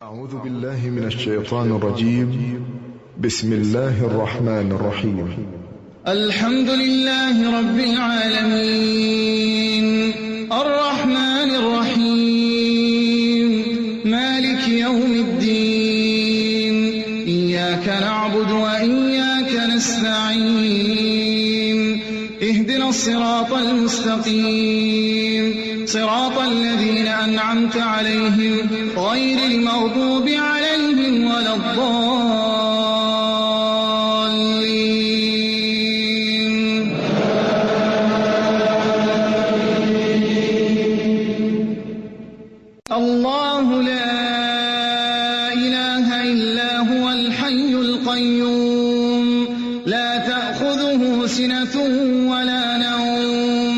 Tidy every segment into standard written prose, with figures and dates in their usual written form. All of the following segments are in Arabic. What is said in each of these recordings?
أعوذ بالله من الشيطان الرجيم. بسم الله الرحمن الرحيم. الحمد لله رب العالمين الرحمن الرحيم مالك يوم الدين إياك نعبد وإياك نستعين اهدنا الصراط المستقيم صراط الذين أنعمت عليهم غير المغضوب عليهم ولا الضالين. الله لا إله إلا هو الحي القيوم لا تأخذه سنة ولا نوم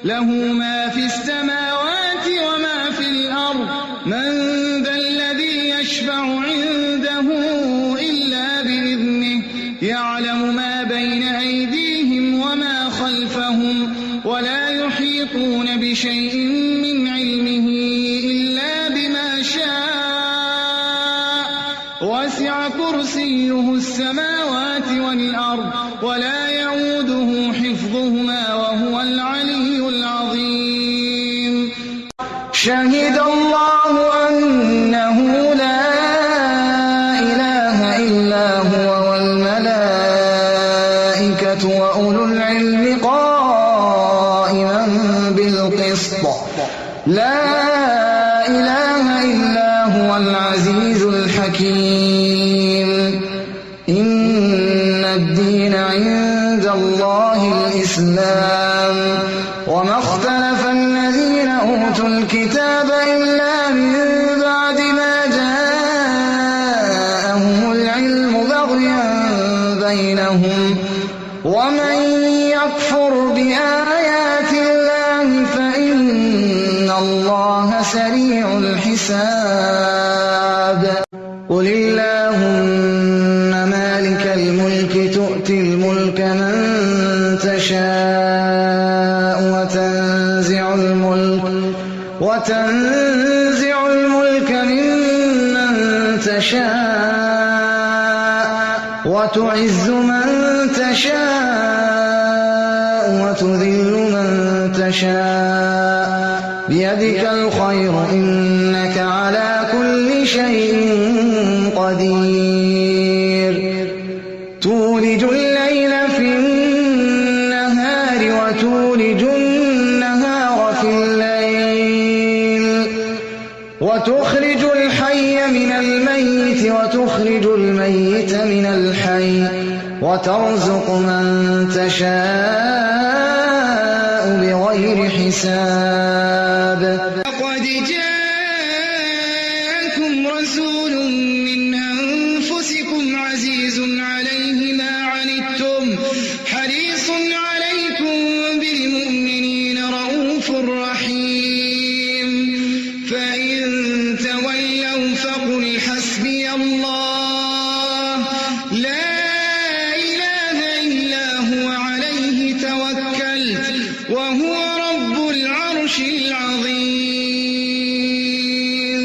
له ما في السماوات وما في الأرض من ذا الذي يشفع عنده إلا بإذنه يعلم ما بين أيديهم وما خلفهم ولا يحيطون بشيء من علمه إلا بما شاء وسع كرسيه السماوات والأرض ولا يعوده حفظهما وهو العلي العظيم. شهد الله أنه لا إله إلا هو والملائكة وأولو العلم قائما بالقسط لا إله إلا هو العزيز الحكيم. إن الدين عند الله الإسلام وما اختلف الذين أوتوا الكتاب إلا من بعد ما جاءهم العلم بغيا بينهم ومن يكفر بآيات الله فإن الله سريع الحساب. قل اللهم مالك الملك تؤتي الملك من تشاء وتنزع الملك ممن تشاء وتعز من تشاء وتذل من تشاء بيدك الخير إنك على كل شيء قدير. تولج الليل في النهار وتولج النهار في الليل وتخرج الحي من الميت وتخرج الميت من الحي وترزق من تشاء بغير حساب. لقد جاءكم رسول من أنفسكم عزيز عليه ما عنتم حريص عليكم بالمؤمنين رؤوف رحيم. فإن تولوا فقل حسبي الله لا إله إلا هو عليه توكلت وهو رب العرش العظيم.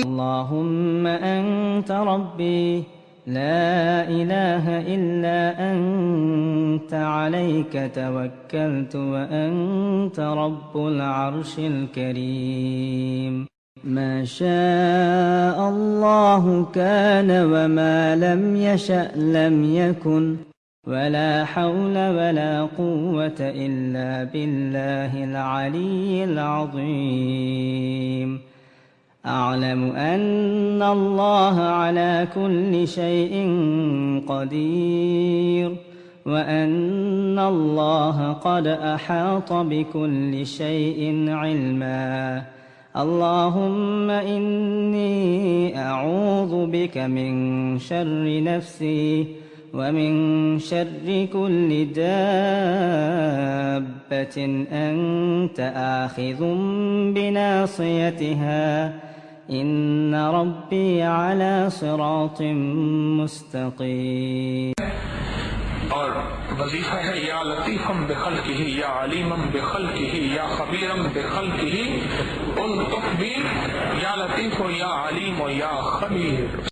اللهم أنت ربي لا إله إلا أنت عليك توكلت وأنت رب العرش الكريم. ما شاء الله كان وما لم يشأ لم يكن ولا حول ولا قوة إلا بالله العلي العظيم. أعلم أن الله على كل شيء قدير وأن الله قد أحاط بكل شيء علما. اللهم إني أعوذ بك من شر نفسي ومن شر كل دابة أنت آخذ بناصيتها إن ربي على صراط مستقيم. और वजीफा है या लतीफ़म बिखल्किही या अलीमम बिखल्किही या खबीरम बिखल्किही उल तुखबीर या या लतीफ या अलीम या खबीर।